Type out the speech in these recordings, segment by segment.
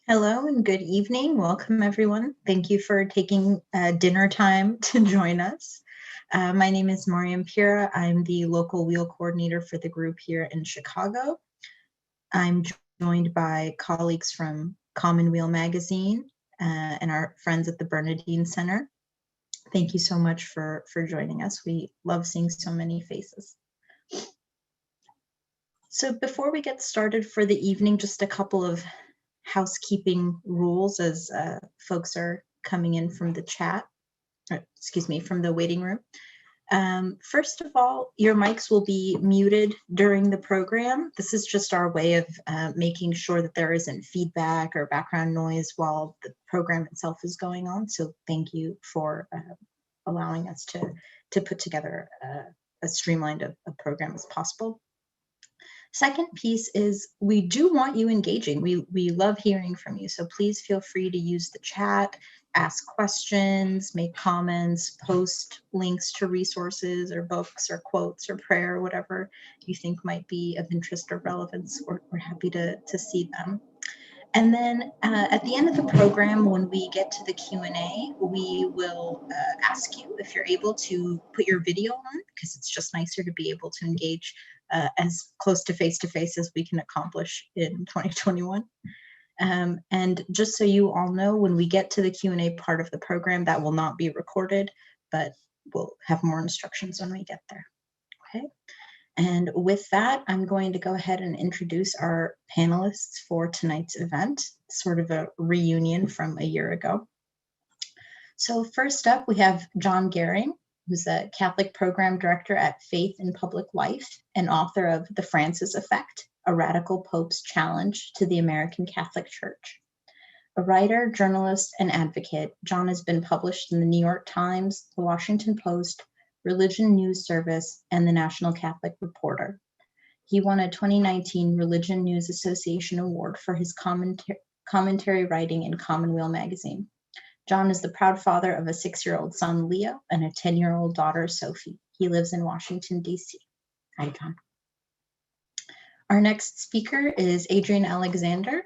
Hello and good evening. Welcome, everyone. Thank you for taking dinner time to join us. My name is Mariam Pira. I'm the local Weal coordinator for the group here in Chicago. I'm joined by colleagues from Common Weal magazine and our friends at the Bernardin Center. Thank you so much for joining us. We love seeing so many faces. So before we get started for the evening, just a couple of housekeeping rules as folks are coming in from the chat, from the waiting room. First of all, your mics will be muted during the program. This is just our way of making sure that there isn't feedback or background noise while the program itself is going on. So thank you for allowing us to put together as streamlined a program as possible. Second piece is we do want you engaging. We love hearing from you. So please feel free to use the chat, ask questions, make comments, post links to resources or books or quotes or prayer, whatever you think might be of interest or relevance. We're happy to see them. And then at the end of the program, when we get to the Q&A, we will ask you if you're able to put your video on, because it's just nicer to be able to engage as close to face as we can accomplish in 2021. And just so you all know, when we get to the Q&A part of the program, that will not be recorded, but we'll have more instructions when we get there. Okay. And with that, I'm going to go ahead and introduce our panelists for tonight's event, sort of a reunion from a year ago. So first up, we have John Gehring, who's a Catholic Program Director at Faith in Public Life and author of The Francis Effect, A Radical Pope's Challenge to the American Catholic Church. A writer, journalist, and advocate, John has been published in the New York Times, the Washington Post, Religion News Service, and the National Catholic Reporter. He won a 2019 Religion News Association Award for his commentary writing in Common Weal magazine. John is the proud father of a 6-year-old son, Leo, and a 10-year-old daughter, Sophie. He lives in Washington, D.C. Hi, John. Our next speaker is Adrian Alexander.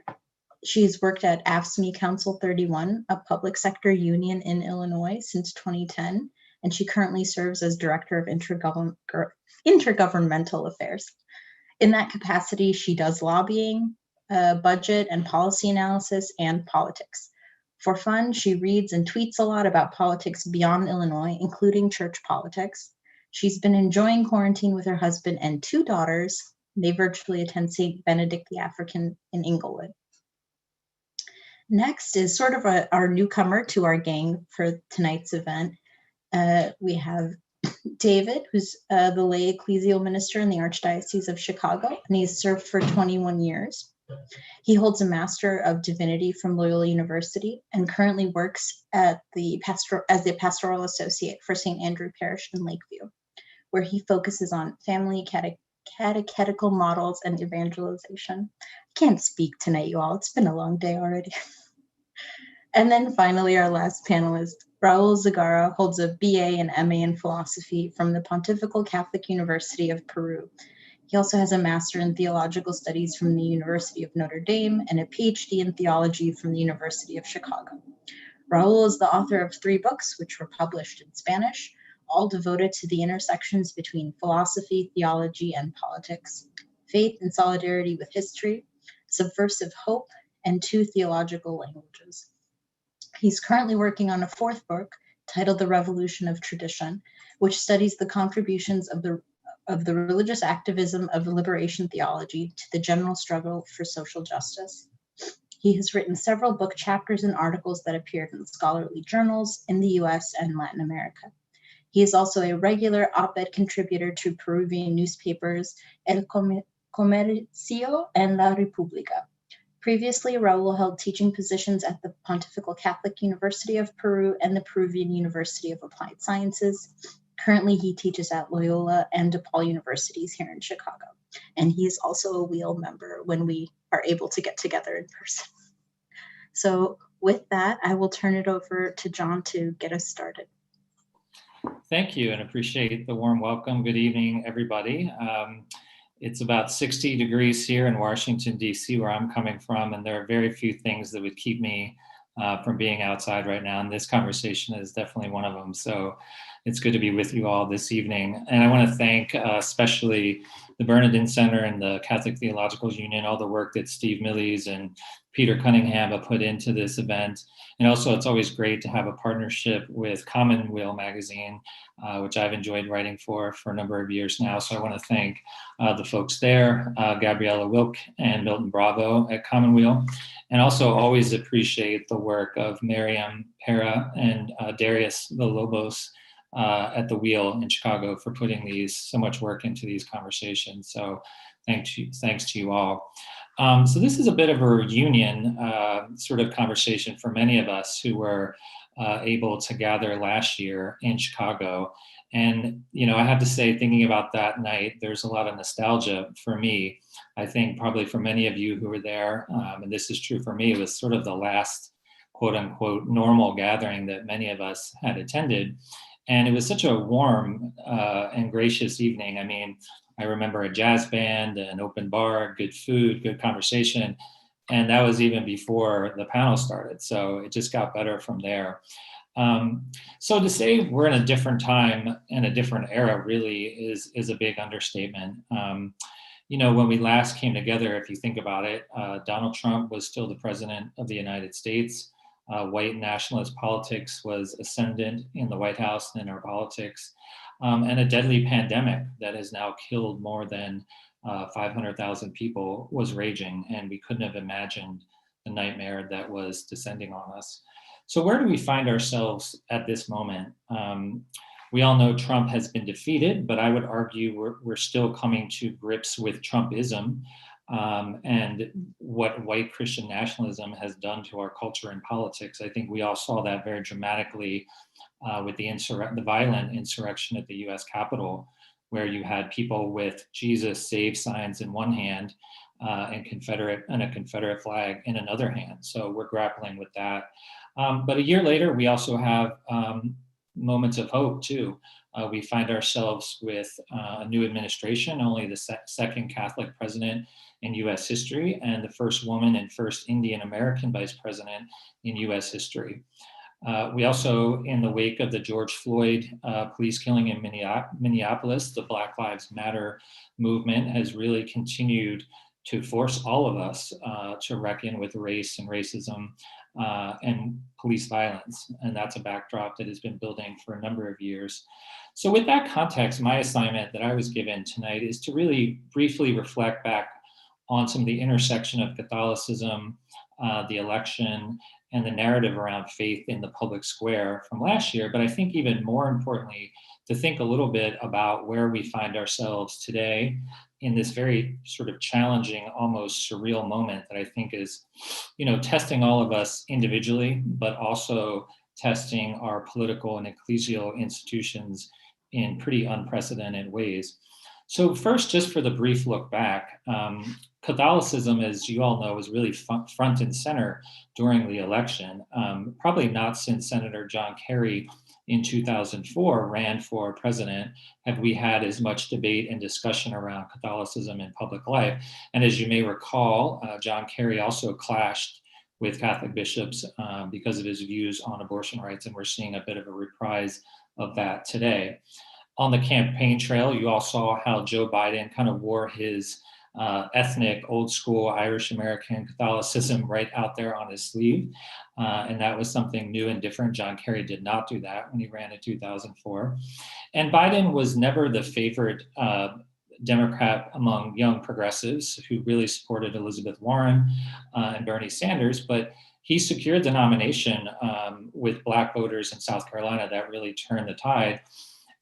She's worked at AFSCME Council 31, a public sector union in Illinois, since 2010. And she currently serves as Director of Intergovernmental Affairs. In that capacity, she does lobbying, budget and policy analysis, and politics. For fun, she reads and tweets a lot about politics beyond Illinois, including church politics. She's been enjoying quarantine with her husband and 2 daughters. They virtually attend St. Benedict the African in Inglewood. Next is sort of our newcomer to our gang for tonight's event. We have David, who's the lay ecclesial minister in the Archdiocese of Chicago, and he's served for 21 years. He holds a Master of Divinity from Loyola University and currently works at as the Pastoral Associate for St. Andrew Parish in Lakeview, where he focuses on family catechetical models and evangelization. I can't speak tonight, you all. It's been a long day already. And then finally, our last panelist, Raul Zagara, holds a BA and MA in philosophy from the Pontifical Catholic University of Peru. He also has a Master in Theological Studies from the University of Notre Dame and a PhD in Theology from the University of Chicago. Raul is the author of 3 books, which were published in Spanish, all devoted to the intersections between philosophy, theology, and politics, Faith and Solidarity with History, Subversive Hope, and 2 theological languages. He's currently working on a 4th book titled The Revolution of Tradition, which studies the contributions of the religious activism of liberation theology to the general struggle for social justice. He has written several book chapters and articles that appeared in scholarly journals in the US and Latin America. He is also a regular op-ed contributor to Peruvian newspapers El Comercio and La República. Previously, Raul held teaching positions at the Pontifical Catholic University of Peru and the Peruvian University of Applied Sciences. Currently, he teaches at Loyola and DePaul universities here in Chicago. And he is also a Weal member when we are able to get together in person. So with that, I will turn it over to John to get us started. Thank you, and appreciate the warm welcome. Good evening, everybody. It's about 60 degrees here in Washington, D.C., where I'm coming from, and there are very few things that would keep me from being outside right now. And this conversation is definitely one of them. So it's good to be with you all this evening. And I want to thank especially the Bernardin Center and the Catholic Theological Union, all the work that Steve Millies and Peter Cunningham have put into this event. And also, it's always great to have a partnership with Weal magazine, which I've enjoyed writing for a number of years now. So I want to thank the folks there, Gabriella Wilk and Milton Bravo at Weal. And also always appreciate the work of Miriam Pera and Darius Villalobos at the Weal in Chicago for putting so much work into these conversations. So thanks to you all. So this is a bit of a reunion sort of conversation for many of us who were able to gather last year in Chicago. And, I have to say, thinking about that night, there's a lot of nostalgia for me. I think probably for many of you who were there, and this is true for me, it was sort of the last quote unquote normal gathering that many of us had attended. And it was such a warm and gracious evening. I mean, I remember a jazz band, an open bar, good food, good conversation. And that was even before the panel started. So it just got better from there. So to say we're in a different time and a different era really is a big understatement. When we last came together, if you think about it, Donald Trump was still the president of the United States. White nationalist politics was ascendant in the White House and in our politics, and a deadly pandemic that has now killed more than 500,000 people was raging, and we couldn't have imagined the nightmare that was descending on us. So where do we find ourselves at this moment? We all know Trump has been defeated, but I would argue we're still coming to grips with Trumpism and what white Christian nationalism has done to our culture and politics. I think we all saw that very dramatically with the violent insurrection at the U.S. Capitol, where you had people with Jesus save signs in one hand and a Confederate flag in another hand. So we're grappling with that. But a year later, we also have moments of hope too. We find ourselves with a new administration, only the second Catholic president in US history, and the first woman and first Indian American vice president in US history. We also, in the wake of the George Floyd police killing in Minneapolis, the Black Lives Matter movement has really continued to force all of us to reckon with race and racism and police violence. And that's a backdrop that has been building for a number of years. So with that context, my assignment that I was given tonight is to really briefly reflect back on some of the intersection of Catholicism, the election, and the narrative around faith in the public square from last year. But I think even more importantly, to think a little bit about where we find ourselves today in this very sort of challenging, almost surreal moment that I think is, testing all of us individually, but also testing our political and ecclesial institutions in pretty unprecedented ways. So first, just for the brief look back, Catholicism, as you all know, was really front and center during the election, probably not since Senator John Kerry in 2004 ran for president have we had as much debate and discussion around Catholicism in public life. And as you may recall, John Kerry also clashed with Catholic bishops because of his views on abortion rights, and we're seeing a bit of a reprise of that today. On the campaign trail, you all saw how Joe Biden kind of wore his ethnic, old school Irish American Catholicism right out there on his sleeve. And that was something new and different. John Kerry did not do that when he ran in 2004. And Biden was never the favorite Democrat among young progressives who really supported Elizabeth Warren and Bernie Sanders, but he secured the nomination with Black voters in South Carolina that really turned the tide.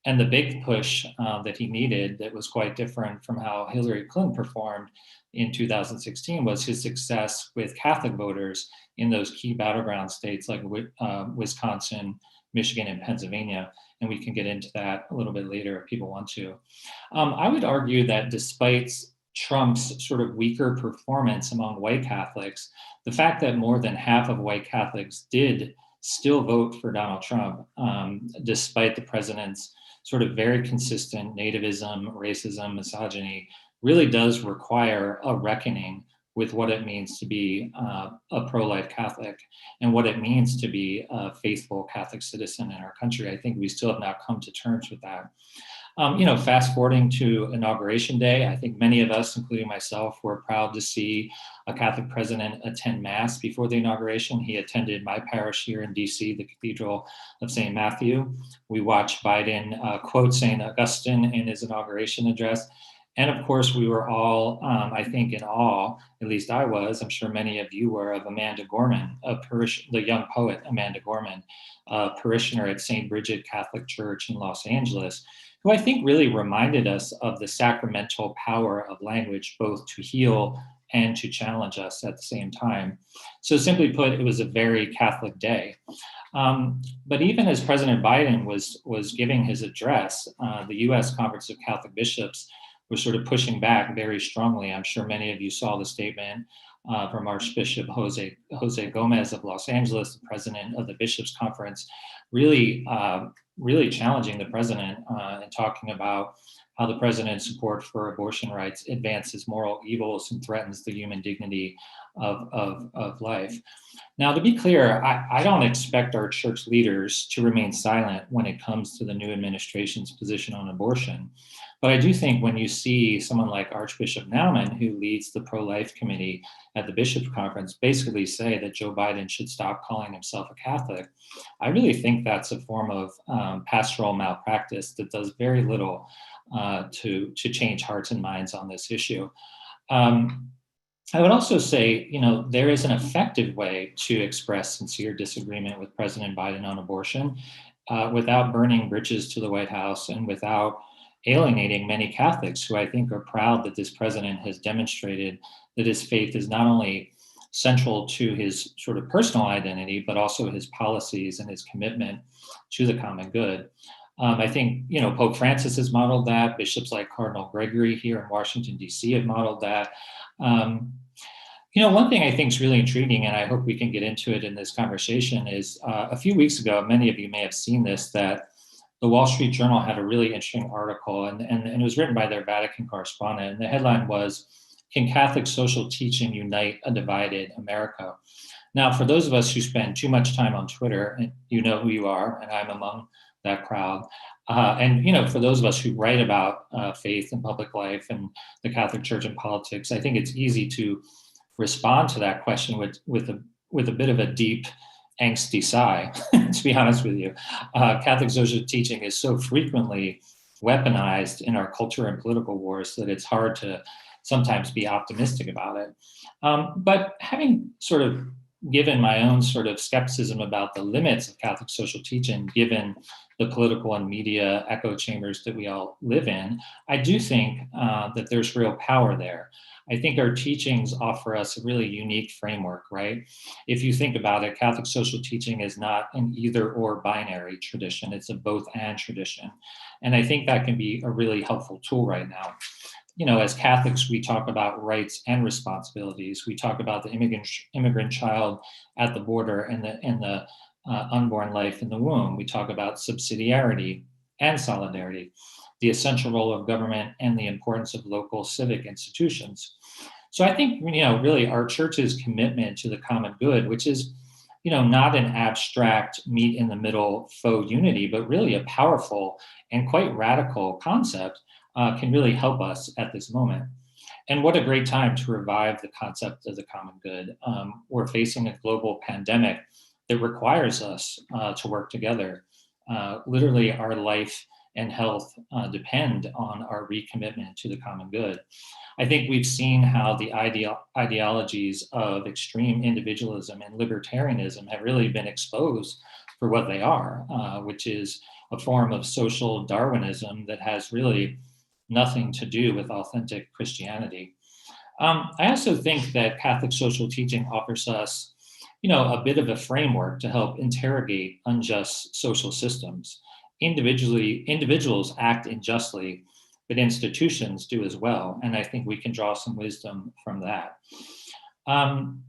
And the big push that he needed that was quite different from how Hillary Clinton performed in 2016 was his success with Catholic voters in those key battleground states like Wisconsin, Michigan, and Pennsylvania. And we can get into that a little bit later if people want to. I would argue that despite Trump's sort of weaker performance among white Catholics, the fact that more than half of white Catholics did still vote for Donald Trump, despite the president's sort of very consistent nativism, racism, misogyny, really does require a reckoning with what it means to be a pro-life Catholic and what it means to be a faithful Catholic citizen in our country. I think we still have not come to terms with that. Fast forwarding to Inauguration Day, I think many of us, including myself, were proud to see a Catholic president attend Mass before the inauguration. He attended my parish here in DC, the Cathedral of St. Matthew. We watched Biden quote St. Augustine in his inauguration address. And of course, we were all, I think, in awe, at least I was, I'm sure many of you were, of Amanda Gorman, the young poet Amanda Gorman, a parishioner at St. Bridget Catholic Church in Los Angeles, who I think really reminded us of the sacramental power of language, both to heal and to challenge us at the same time. So simply put, it was a very Catholic day. But even as President Biden was giving his address, the U.S. Conference of Catholic Bishops was sort of pushing back very strongly. I'm sure many of you saw the statement from Archbishop Jose Gomez of Los Angeles, the president of the Bishops' Conference, really challenging the president and talking about how the president's support for abortion rights advances moral evils and threatens the human dignity of life. Now, to be clear, I don't expect our church leaders to remain silent when it comes to the new administration's position on abortion. But I do think when you see someone like Archbishop Naumann, who leads the pro-life committee at the Bishops' Conference, basically say that Joe Biden should stop calling himself a Catholic, I really think that's a form of pastoral malpractice that does very little to change hearts and minds on this issue. I would also say, there is an effective way to express sincere disagreement with President Biden on abortion without burning bridges to the White House and without alienating many Catholics who I think are proud that this president has demonstrated that his faith is not only central to his sort of personal identity, but also his policies and his commitment to the common good. I think, Pope Francis has modeled that. Bishops like Cardinal Gregory here in Washington, D.C. have modeled that. One thing I think is really intriguing, and I hope we can get into it in this conversation, is a few weeks ago, many of you may have seen this, that the Wall Street Journal had a really interesting article, and it was written by their Vatican correspondent. And the headline was, "Can Catholic Social Teaching Unite a Divided America?" Now, for those of us who spend too much time on Twitter, and you know who you are, and I'm among that crowd, and for those of us who write about faith and public life and the Catholic Church and politics, I think it's easy to respond to that question with a bit of a deep angsty sigh, to be honest with you. Catholic social teaching is so frequently weaponized in our culture and political wars that it's hard to sometimes be optimistic about it. But having sort of given my own sort of skepticism about the limits of Catholic social teaching, given the political and media echo chambers that we all live in, I do think that there's real power there. I think our teachings offer us a really unique framework, right? If you think about it, Catholic social teaching is not an either or binary tradition. It's a both and tradition. And I think that can be a really helpful tool right now. As Catholics, we talk about rights and responsibilities. We talk about the immigrant child at the border and the unborn life in the womb. We talk about subsidiarity and solidarity, the essential role of government and the importance of local civic institutions. So I think, really our church's commitment to the common good, which is, not an abstract meet in the middle faux unity, but really a powerful and quite radical concept, can really help us at this moment. And what a great time to revive the concept of the common good. We're facing a global pandemic that requires us to work together. Literally, our life and health depend on our recommitment to the common good. I think we've seen how the ideologies of extreme individualism and libertarianism have really been exposed for what they are, which is a form of social Darwinism that has really nothing to do with authentic Christianity. I also think that Catholic social teaching offers us, a bit of a framework to help interrogate unjust social systems. Individuals act unjustly, but institutions do as well. And I think we can draw some wisdom from that.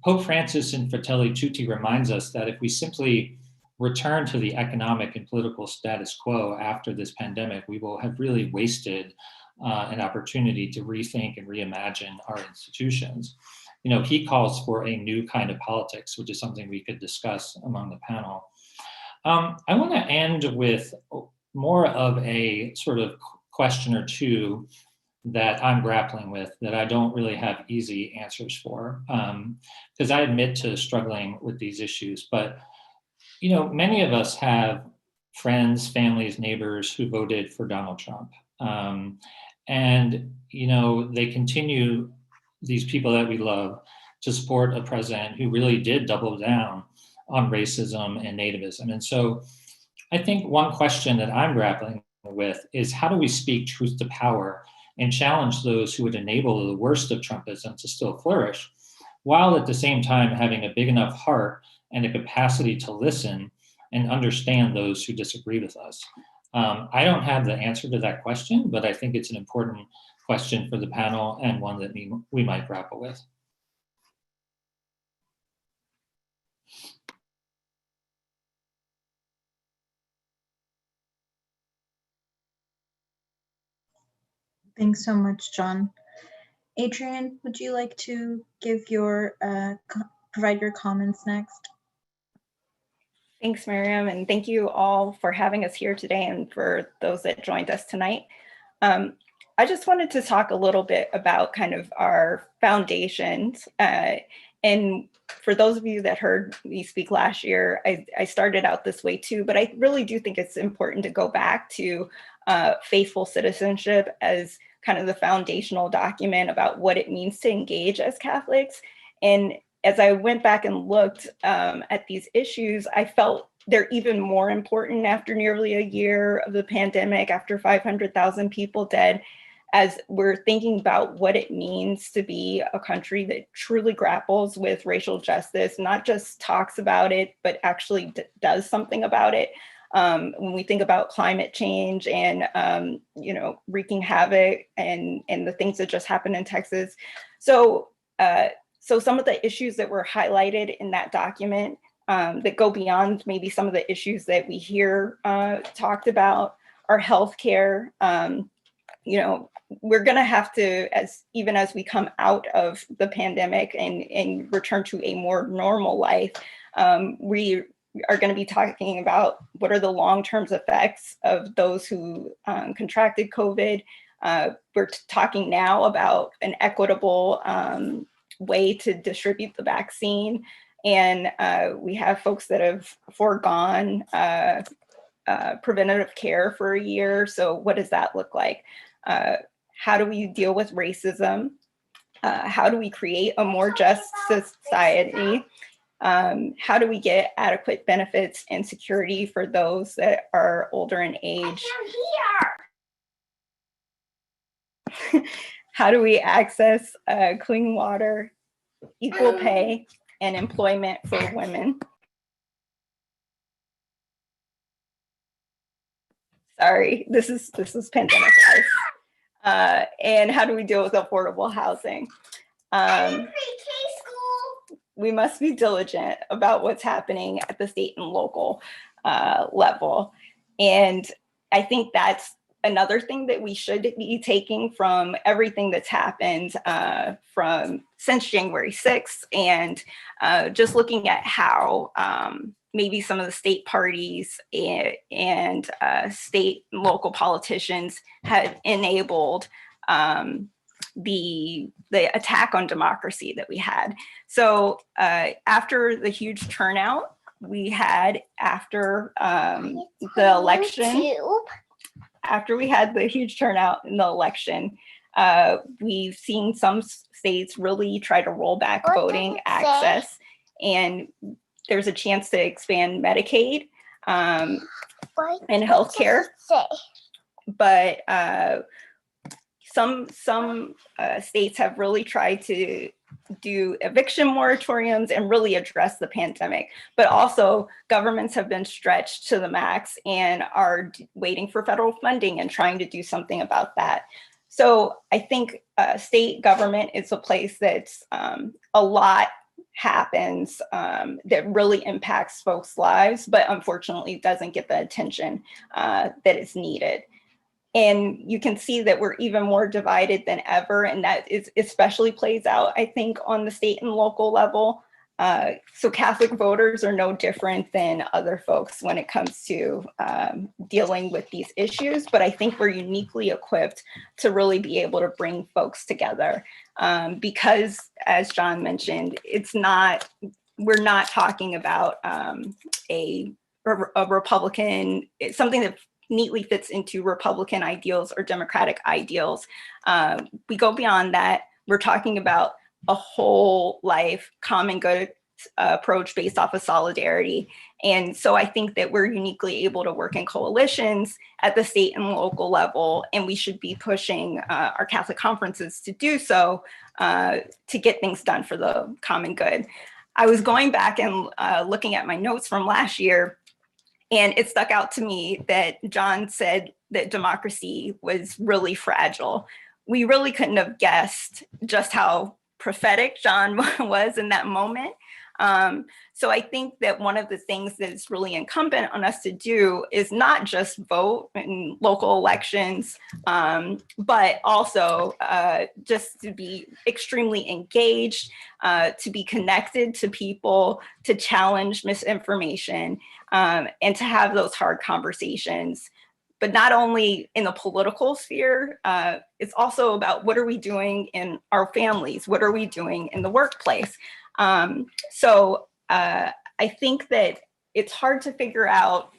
Pope Francis in Fratelli Tutti reminds us that if we simply return to the economic and political status quo after this pandemic, we will have really wasted an opportunity to rethink and reimagine our institutions. You know, he calls for a new kind of politics, which is something we could discuss among the panel. I want to end with more of a sort of question or two that I'm grappling with that I don't really have easy answers for, because I admit to struggling with these issues. But, you know, many of us have friends, families, neighbors who voted for Donald Trump. And, you know, they continue, these people that we love, to support a president who really did double down on racism and nativism. And so I think one question that I'm grappling with is, how do we speak truth to power and challenge those who would enable the worst of Trumpism to still flourish, while at the same time having a big enough heart and a capacity to listen and understand those who disagree with us? I don't have the answer to that question, but I think it's an important question for the panel and one that we might grapple with. Thanks so much, John. Adrian, would you like to give your provide your comments next? Thanks, Miriam, and thank you all for having us here today and for those that joined us tonight. I just wanted to talk a little bit about kind of our foundations. And for those of you that heard me speak last year, I started out this way too, but I really do think it's important to go back to faithful citizenship as kind of the foundational document about what it means to engage as Catholics. And as I went back and looked at these issues, I felt they're even more important after nearly a year of the pandemic, after 500,000 people dead, as we're thinking about what it means to be a country that truly grapples with racial justice, not just talks about it, but actually does something about it. When we think about climate change and you know, wreaking havoc and the things that just happened in Texas. So some of the issues that were highlighted in that document that go beyond maybe some of the issues that we hear talked about are healthcare. You know, we're going to have to, even as we come out of the pandemic and return to a more normal life, we are going to be talking about what are the long-term effects of those who contracted COVID. We're talking now about an equitable way to distribute the vaccine. And we have folks that have foregone preventative care for a year. So what does that look like? How do we deal with racism? How do we create a more just society? How do we get adequate benefits and security for those that are older in age? How do we access clean water, equal pay, and employment for women? Sorry, this is pandemic life. And how do we deal with affordable housing? We must be diligent about what's happening at the state and local level. And I think that's another thing that we should be taking from everything that's happened since January 6th, and just looking at how maybe some of the state parties and state and local politicians had enabled the attack on democracy that we had. So after the huge turnout we had after the election, after we had the huge turnout in the election, we've seen some states really try to roll back voting access, and there's a chance to expand Medicaid and healthcare. But some states have really tried to do eviction moratoriums and really address the pandemic, but also governments have been stretched to the max and are waiting for federal funding and trying to do something about that. So I think state government is a place that's a lot happens that really impacts folks' lives, but unfortunately doesn't get the attention that is needed. And you can see that we're even more divided than ever. And that is especially plays out, I think, on the state and local level. So Catholic voters are no different than other folks when it comes to dealing with these issues. But I think we're uniquely equipped to really be able to bring folks together because, as John mentioned, we're not talking about a Republican, it's something that neatly fits into Republican ideals or Democratic ideals. We go beyond that. We're talking about a whole life common good approach based off of solidarity. And so I think that we're uniquely able to work in coalitions at the state and local level, and we should be pushing our Catholic conferences to do so to get things done for the common good. I was going back and looking at my notes from last year, and it stuck out to me that John said that democracy was really fragile. We really couldn't have guessed just how prophetic John was in that moment. So I think that one of the things that is really incumbent on us to do is not just vote in local elections, but also just to be extremely engaged, to be connected to people, to challenge misinformation, and to have those hard conversations. But not only in the political sphere, it's also about what are we doing in our families? What are we doing in the workplace? So I think that it's hard to figure out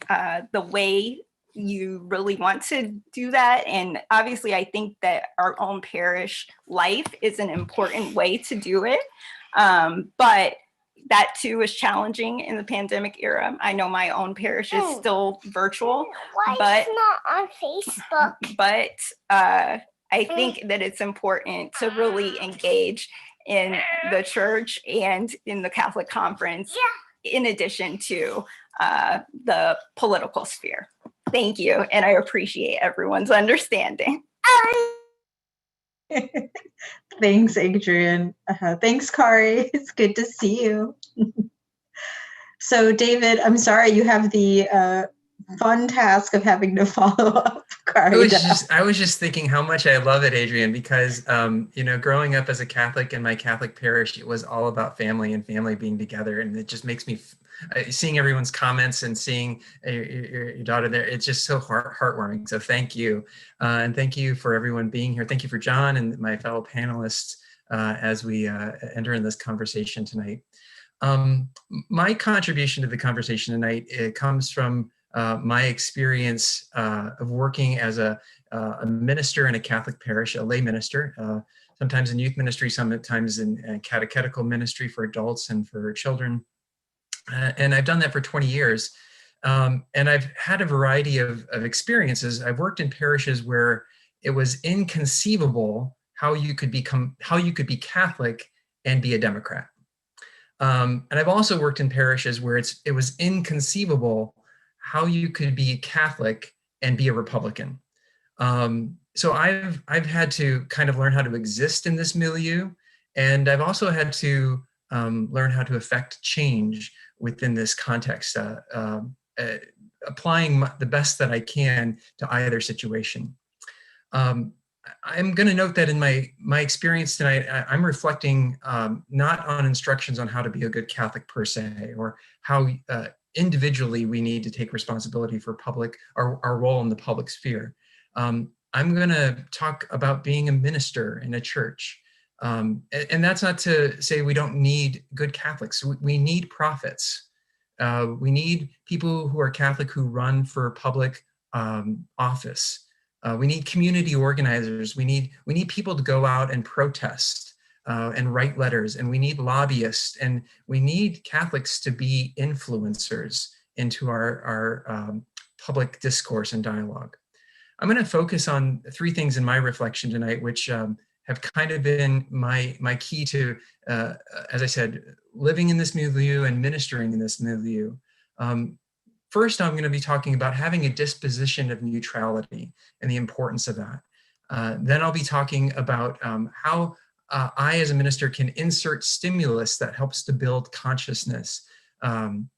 the way you really want to do that. And obviously, I think that our own parish life is an important way to do it. But that too is challenging in the pandemic era. I know my own parish is still virtual. Why it's not on Facebook? But I think that it's important to really engage in the church and in the Catholic conference, in addition to the political sphere. Thank you, and I appreciate everyone's understanding. Thanks, Adrian. Thanks, Kari. It's good to see you. So, David, I'm sorry you have the fun task of having to follow up Kari. I was just thinking how much I love it, Adrian, because growing up as a Catholic in my Catholic parish, it was all about family and family being together, and it just makes me seeing everyone's comments and seeing your daughter there. It's just so heartwarming. So thank you, and thank you for everyone being here. Thank you for John and my fellow panelists as we enter in this conversation tonight. My contribution to the conversation tonight, it comes from my experience of working as a minister in a Catholic parish, a lay minister, sometimes in youth ministry, sometimes in catechetical ministry for adults and for children. And I've done that for 20 years. And I've had a variety of experiences. I've worked in parishes where it was inconceivable how you could be Catholic and be a Democrat. And I've also worked in parishes where it was inconceivable how you could be Catholic and be a Republican. So I've had to kind of learn how to exist in this milieu, and I've also had to learn how to affect change within this context, applying the best that I can to either situation. I'm going to note that in my experience tonight, I'm reflecting not on instructions on how to be a good Catholic per se, or how individually we need to take responsibility for our role in the public sphere. I'm going to talk about being a minister in a church. And that's not to say we don't need good Catholics. We need prophets. We need people who are Catholic who run for public office. We need community organizers. We need people to go out and protest and write letters, and we need lobbyists, and we need Catholics to be influencers into our public discourse and dialogue. I'm going to focus on three things in my reflection tonight, which have kind of been my key to, as I said, living in this milieu and ministering in this milieu. First, I'm going to be talking about having a disposition of neutrality and the importance of that. Then I'll be talking about how I, as a minister, can insert stimulus that helps to build consciousness and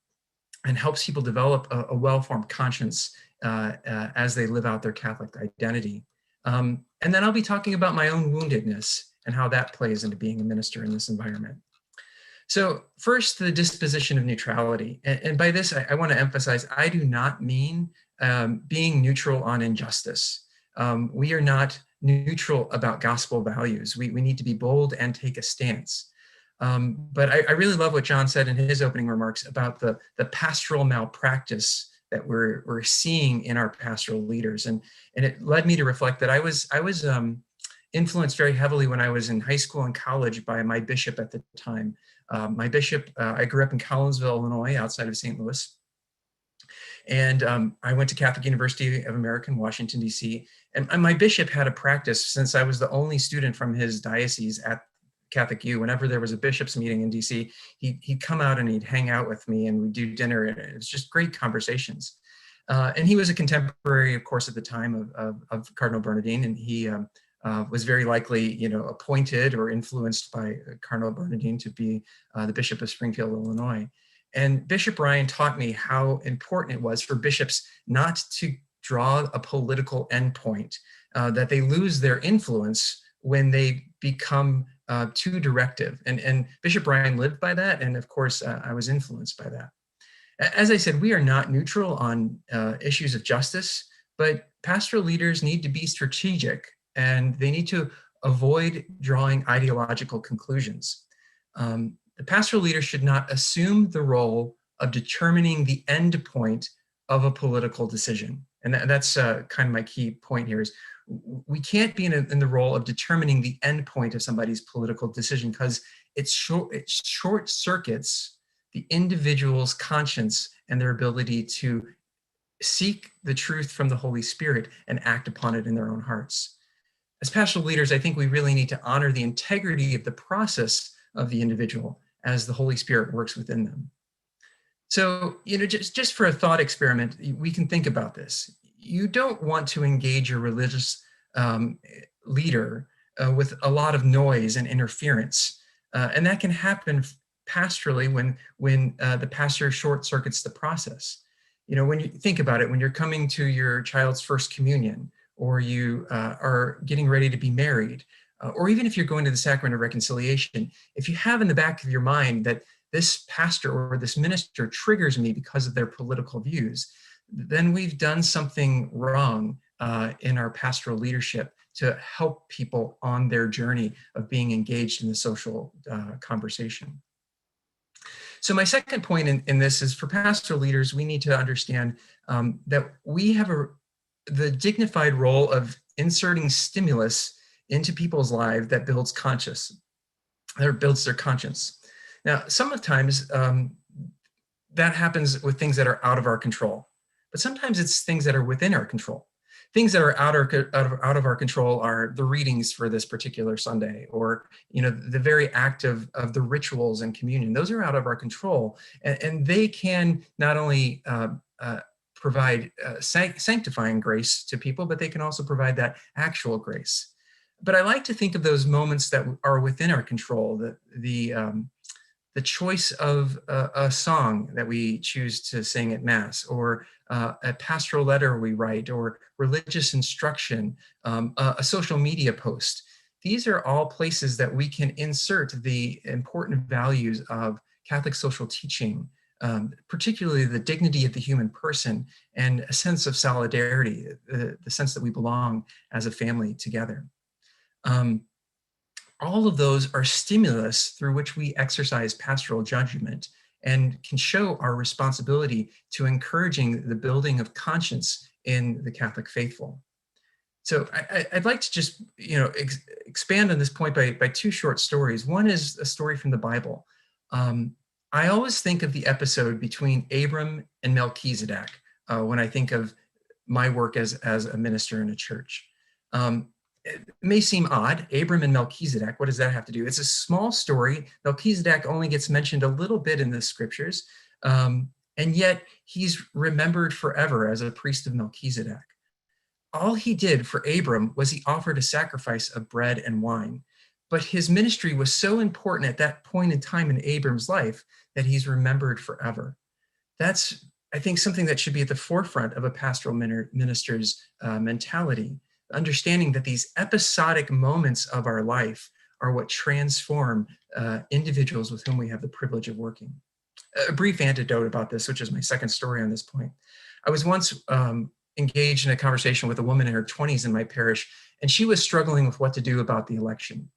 helps people develop a well-formed conscience as they live out their Catholic identity. And then I'll be talking about my own woundedness and how that plays into being a minister in this environment. So first, the disposition of neutrality. And by this, I want to emphasize, I do not mean being neutral on injustice. We are not neutral about gospel values. We need to be bold and take a stance. But I really love what John said in his opening remarks about the pastoral malpractice that we're seeing in our pastoral leaders. And it led me to reflect that I was influenced very heavily when I was in high school and college by my bishop at the time. My bishop, I grew up in Collinsville, Illinois, outside of St. Louis. And I went to Catholic University of America in Washington, D.C. And my bishop had a practice, since I was the only student from his diocese at Catholic U. Whenever there was a bishop's meeting in D.C., he'd come out and he'd hang out with me and we'd do dinner. And it was just great conversations. And he was a contemporary, of course, at the time of Cardinal Bernardin. And he was very likely, appointed or influenced by Cardinal Bernardin to be the Bishop of Springfield, Illinois. And Bishop Ryan taught me how important it was for bishops not to draw a political endpoint, that they lose their influence when they become too directive. And Bishop Ryan lived by that. And of course, I was influenced by that. As I said, we are not neutral on issues of justice, but pastoral leaders need to be strategic and they need to avoid drawing ideological conclusions. The pastoral leader should not assume the role of determining the end point of a political decision. And that's kind of my key point here is we can't be in the role of determining the end point of somebody's political decision because it short circuits the individual's conscience and their ability to seek the truth from the Holy Spirit and act upon it in their own hearts. As pastoral leaders, I think we really need to honor the integrity of the process of the individual as the Holy Spirit works within them. So, just for a thought experiment, we can think about this. You don't want to engage your religious leader with a lot of noise and interference. And that can happen pastorally when the pastor short circuits the process. When you think about it, when you're coming to your child's first communion, or you are getting ready to be married, or even if you're going to the sacrament of reconciliation, if you have in the back of your mind that this pastor or this minister triggers me because of their political views, then we've done something wrong in our pastoral leadership to help people on their journey of being engaged in the social conversation. So my second point in this is for pastoral leaders, we need to understand that we have the dignified role of inserting stimulus into people's lives that builds their conscience. Now, sometimes that happens with things that are out of our control, but sometimes it's things that are within our control. Things that are out of our control are the readings for this particular Sunday, or the very act of the rituals and communion. Those are out of our control, and they can not only provide sanctifying grace to people, but they can also provide that actual grace. But I like to think of those moments that are within our control, the choice of a song that we choose to sing at Mass, or a pastoral letter we write, or religious instruction, a social media post. These are all places that we can insert the important values of Catholic social teaching, particularly the dignity of the human person and a sense of solidarity, the sense that we belong as a family together. All of those are stimulus through which we exercise pastoral judgment and can show our responsibility to encouraging the building of conscience in the Catholic faithful. So I'd like to just expand on this point by two short stories. One is a story from the Bible. I always think of the episode between Abram and Melchizedek when I think of my work as a minister in a church. It may seem odd, Abram and Melchizedek, what does that have to do? It's a small story. Melchizedek only gets mentioned a little bit in the scriptures, and yet he's remembered forever as a priest of Melchizedek. All he did for Abram was he offered a sacrifice of bread and wine, but his ministry was so important at that point in time in Abram's life that he's remembered forever. That's I think something that should be at the forefront of a pastoral minister's mentality, understanding that these episodic moments of our life are what transform individuals with whom we have the privilege of working. A brief anecdote about this, which is my second story on this point. I was once engaged in a conversation with a woman in her 20s in my parish, and she was struggling with what to do about the election.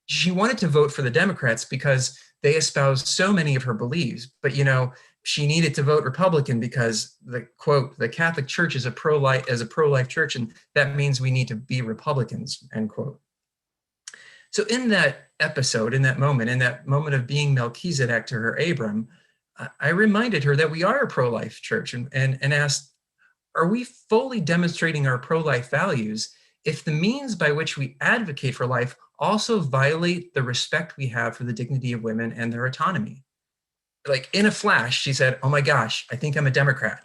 She wanted to vote for the Democrats because they espoused so many of her beliefs, but she needed to vote Republican because the Catholic Church is a pro-life church, and that means we need to be Republicans, end quote. So in that episode, in that moment of being Melchizedek to her Abram, I reminded her that we are a pro-life church and asked, are we fully demonstrating our pro-life values if the means by which we advocate for life also violate the respect we have for the dignity of women and their autonomy? Like in a flash, she said, oh my gosh, I think I'm a Democrat.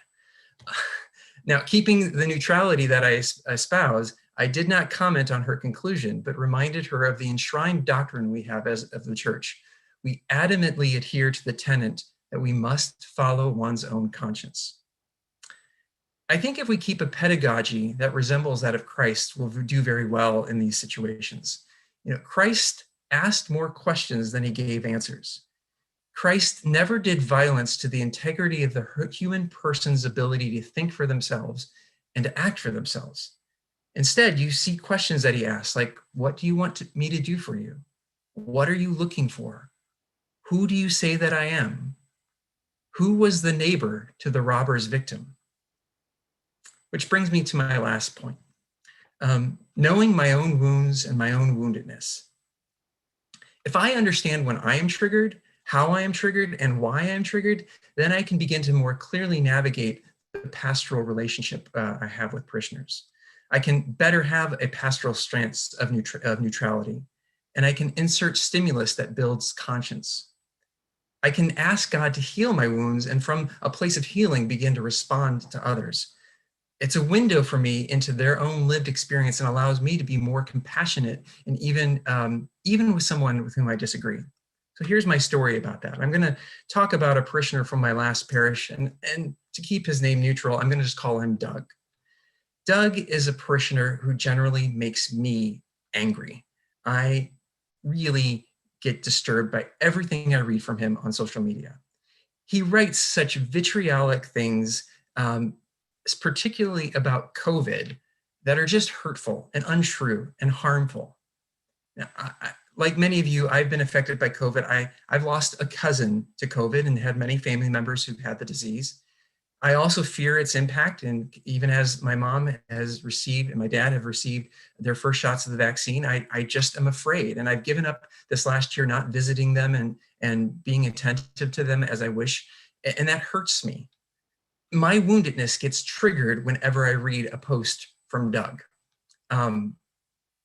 Now, keeping the neutrality that I espouse, I did not comment on her conclusion, but reminded her of the enshrined doctrine we have of the church. We adamantly adhere to the tenet that we must follow one's own conscience. I think if we keep a pedagogy that resembles that of Christ, we'll do very well in these situations. Christ asked more questions than he gave answers. Christ never did violence to the integrity of the human person's ability to think for themselves and to act for themselves. Instead, you see questions that he asks, like, what do you want me to do for you? What are you looking for? Who do you say that I am? Who was the neighbor to the robber's victim? Which brings me to my last point. Knowing my own wounds and my own woundedness. If I understand when I am triggered, how I am triggered, and why I am triggered, then I can begin to more clearly navigate the pastoral relationship I have with parishioners. I can better have a pastoral stance of neutrality, and I can insert stimulus that builds conscience. I can ask God to heal my wounds, and from a place of healing, begin to respond to others. It's a window for me into their own lived experience and allows me to be more compassionate, and even with someone with whom I disagree. So here's my story about that. I'm going to talk about a parishioner from my last parish, and to keep his name neutral, I'm going to just call him Doug. Doug is a parishioner who generally makes me angry. I really get disturbed by everything I read from him on social media. He writes such vitriolic things, particularly about COVID, that are just hurtful and untrue and harmful. Now, like many of you, I've been affected by COVID. I've lost a cousin to COVID and had many family members who've had the disease. I also fear its impact, and even as my mom has received and my dad have received their first shots of the vaccine, I just am afraid. And I've given up this last year not visiting them and being attentive to them as I wish, and that hurts me. My woundedness gets triggered whenever I read a post from Doug.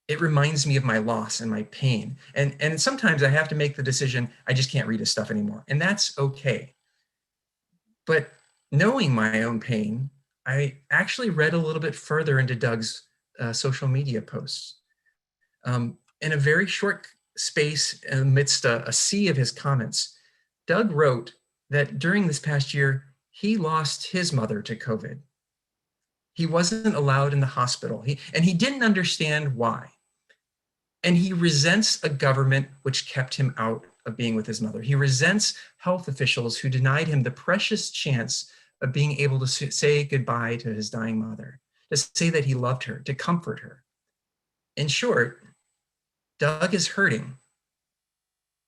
It reminds me of my loss and my pain. And sometimes I have to make the decision, I just can't read his stuff anymore. And that's okay. But knowing my own pain, I actually read a little bit further into Doug's social media posts. In a very short space amidst a sea of his comments, Doug wrote that during this past year, he lost his mother to COVID. He wasn't allowed in the hospital, and he didn't understand why. And he resents a government which kept him out of being with his mother. He resents health officials who denied him the precious chance of being able to say goodbye to his dying mother, to say that he loved her, to comfort her. In short, Doug is hurting.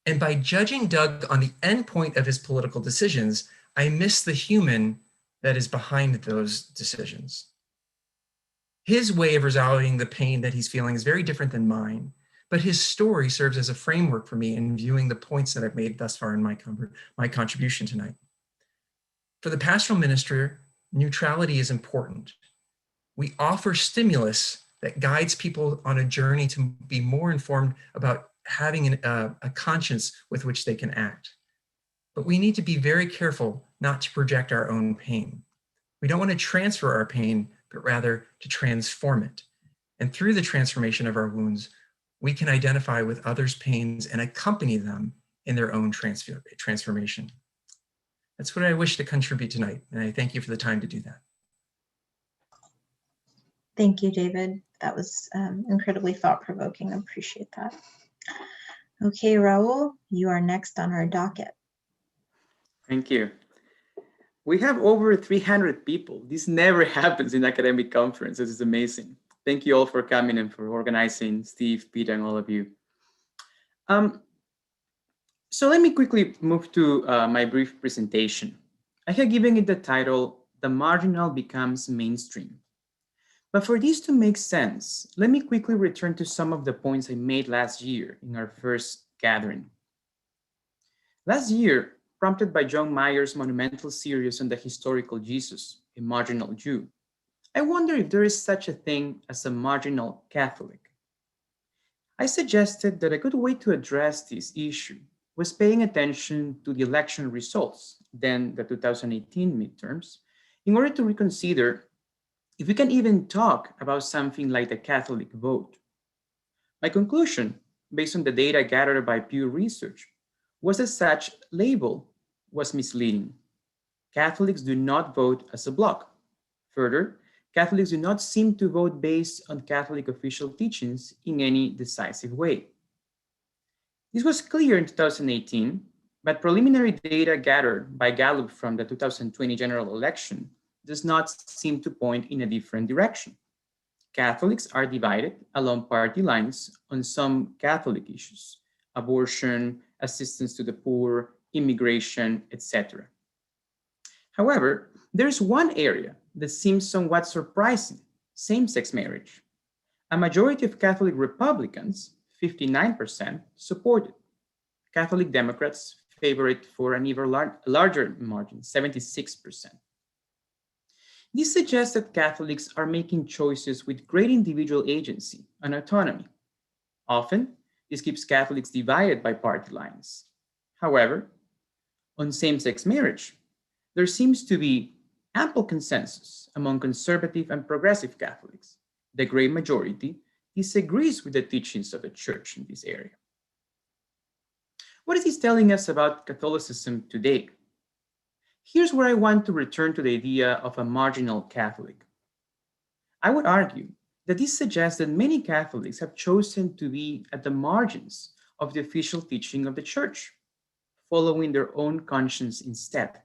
And by judging Doug on the end point of his political decisions, I miss the human that is behind those decisions. His way of resolving the pain that he's feeling is very different than mine, but his story serves as a framework for me in viewing the points that I've made thus far in my contribution tonight. For the pastoral minister, neutrality is important. We offer stimulus that guides people on a journey to be more informed about having a conscience with which they can act. But we need to be very careful not to project our own pain. We don't want to transfer our pain, but rather to transform it. And through the transformation of our wounds, we can identify with others' pains and accompany them in their own transformation. That's what I wish to contribute tonight, and I thank you for the time to do that. Thank you, David. That was incredibly thought-provoking. I appreciate that. Okay, Raul, you are next on our docket. Thank you. We have over 300 people. This never happens in academic conferences. It's amazing. Thank you all for coming and for organizing, Steve, Peter, and all of you. So let me quickly move to my brief presentation. I have given it the title, The Marginal Becomes Mainstream. But for this to make sense, let me quickly return to some of the points I made last year in our first gathering. Last year, prompted by John Mayer's monumental series on the historical Jesus, a marginal Jew, I wonder if there is such a thing as a marginal Catholic. I suggested that a good way to address this issue was paying attention to the election results, then the 2018 midterms, in order to reconsider if we can even talk about something like the Catholic vote. My conclusion, based on the data gathered by Pew Research, was that such label was misleading. Catholics do not vote as a bloc. Further, Catholics do not seem to vote based on Catholic official teachings in any decisive way. This was clear in 2018, but preliminary data gathered by Gallup from the 2020 general election does not seem to point in a different direction. Catholics are divided along party lines on some Catholic issues: abortion, assistance to the poor, immigration, etc. However, there's one area that seems somewhat surprising: same-sex marriage. A majority of Catholic Republicans, 59%, support it. Catholic Democrats favor it for an even larger margin, 76%. This suggests that Catholics are making choices with great individual agency and autonomy. Often, this keeps Catholics divided by party lines. However, on same-sex marriage, there seems to be ample consensus among conservative and progressive Catholics. The great majority disagrees with the teachings of the Church in this area. What is this telling us about Catholicism today? Here's where I want to return to the idea of a marginal Catholic. I would argue that this suggests that many Catholics have chosen to be at the margins of the official teaching of the Church, following their own conscience instead.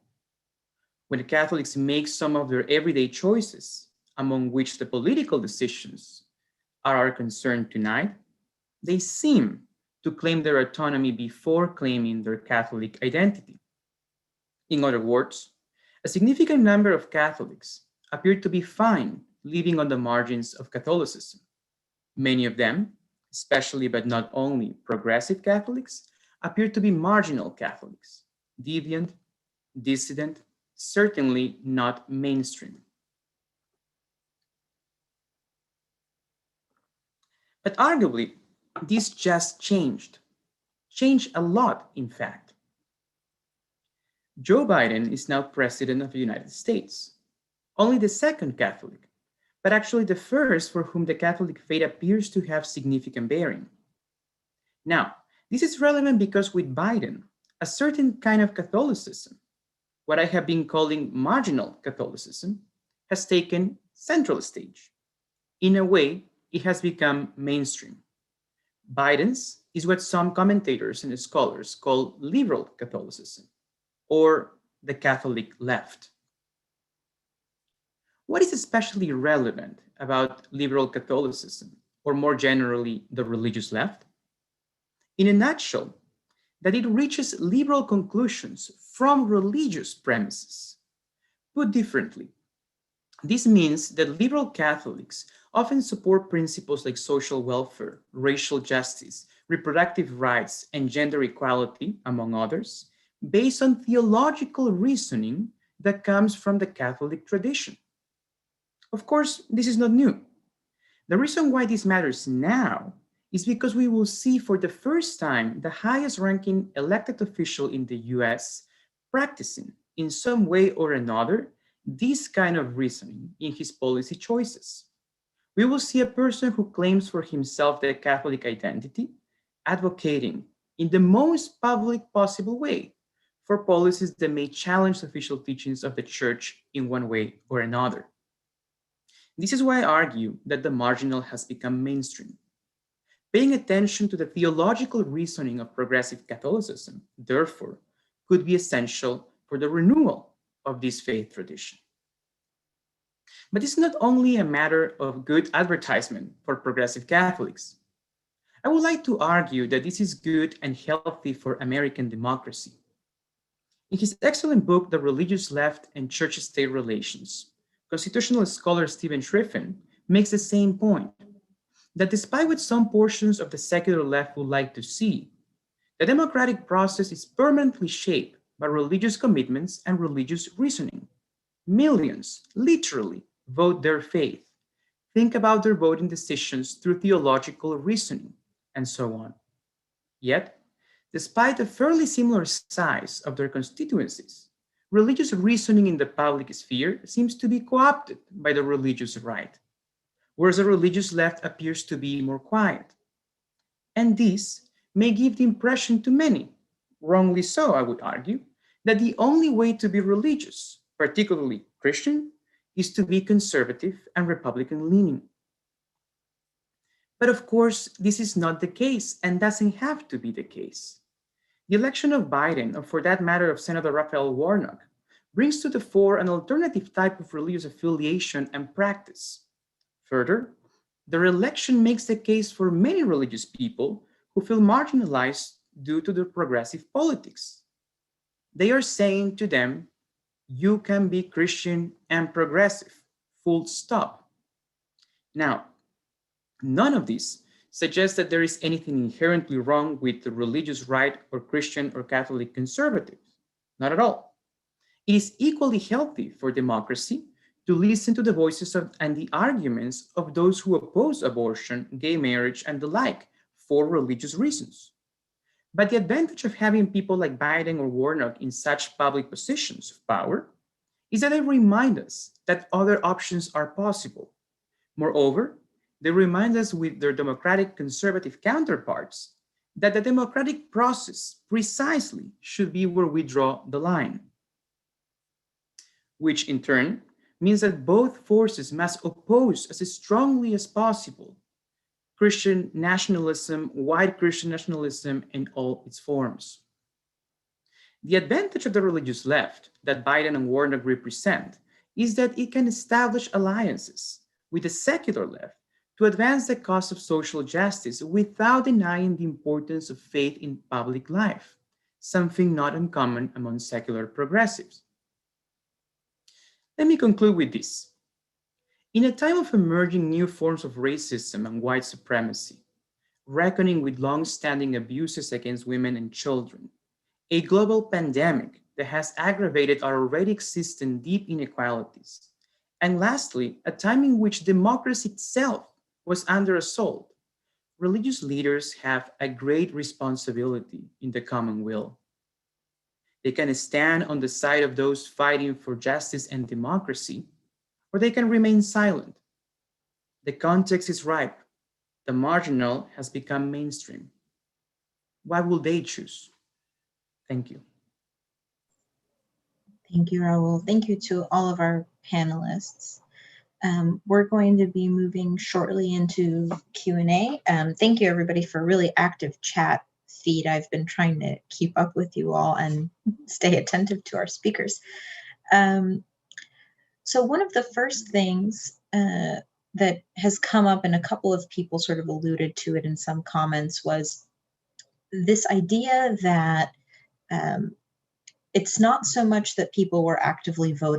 When the Catholics make some of their everyday choices, among which the political decisions are our concern tonight, they seem to claim their autonomy before claiming their Catholic identity. In other words, a significant number of Catholics appear to be fine living on the margins of Catholicism. Many of them, especially but not only progressive Catholics, appear to be marginal Catholics, deviant, dissident, certainly not mainstream. But arguably, this just changed a lot, in fact. Joe Biden is now president of the United States, only the second Catholic, but actually the first for whom the Catholic faith appears to have significant bearing. Now, this is relevant because with Biden, a certain kind of Catholicism, what I have been calling marginal Catholicism, has taken central stage. In a way, it has become mainstream. Biden's is what some commentators and scholars call liberal Catholicism, or the Catholic left. What is especially relevant about liberal Catholicism, or more generally, the religious left? In a nutshell, that it reaches liberal conclusions from religious premises. Put differently, this means that liberal Catholics often support principles like social welfare, racial justice, reproductive rights, and gender equality, among others, based on theological reasoning that comes from the Catholic tradition. Of course, this is not new. The reason why this matters now is because we will see for the first time the highest ranking elected official in the US practicing in some way or another this kind of reasoning in his policy choices. We will see a person who claims for himself the Catholic identity advocating in the most public possible way for policies that may challenge official teachings of the church in one way or another. This is why I argue that the marginal has become mainstream. Paying attention to the theological reasoning of progressive Catholicism, therefore, could be essential for the renewal of this faith tradition. But it's not only a matter of good advertisement for progressive Catholics. I would like to argue that this is good and healthy for American democracy. In his excellent book, The Religious Left and Church-State Relations, constitutional scholar Stephen Schriffen makes the same point, that despite what some portions of the secular left would like to see, the democratic process is permanently shaped by religious commitments and religious reasoning. Millions, literally, vote their faith, think about their voting decisions through theological reasoning, and so on. Yet, despite the fairly similar size of their constituencies, religious reasoning in the public sphere seems to be co-opted by the religious right, whereas the religious left appears to be more quiet. And this may give the impression to many, wrongly so I would argue, that the only way to be religious, particularly Christian, is to be conservative and Republican-leaning. But of course, this is not the case and doesn't have to be the case. The election of Biden, or for that matter of Senator Raphael Warnock, brings to the fore an alternative type of religious affiliation and practice. Further, their election makes the case for many religious people who feel marginalized due to their progressive politics. They are saying to them, you can be Christian and progressive, full stop. Now, none of this suggests that there is anything inherently wrong with the religious right or Christian or Catholic conservatives. Not at all. It is equally healthy for democracy to listen to the voices of and the arguments of those who oppose abortion, gay marriage, and the like for religious reasons. But the advantage of having people like Biden or Warnock in such public positions of power is that they remind us that other options are possible. Moreover, they remind us with their democratic conservative counterparts that the democratic process precisely should be where we draw the line, which in turn means that both forces must oppose as strongly as possible Christian nationalism, white Christian nationalism in all its forms. The advantage of the religious left that Biden and Warnock represent is that it can establish alliances with the secular left to advance the cause of social justice without denying the importance of faith in public life, something not uncommon among secular progressives. Let me conclude with this. In a time of emerging new forms of racism and white supremacy, reckoning with long-standing abuses against women and children, a global pandemic that has aggravated our already existing deep inequalities, and lastly, a time in which democracy itself was under assault, religious leaders have a great responsibility in the common will. They can stand on the side of those fighting for justice and democracy, or they can remain silent. The context is ripe. The marginal has become mainstream. What will they choose? Thank you. Thank you, Raul. Thank you to all of our panelists. We're going to be moving shortly into Q&A. Thank you, everybody, for a really active chat feed. I've been trying to keep up with you all and stay attentive to our speakers. So one of the first things that has come up, and a couple of people sort of alluded to it in some comments, was this idea that it's not so much that people were actively voting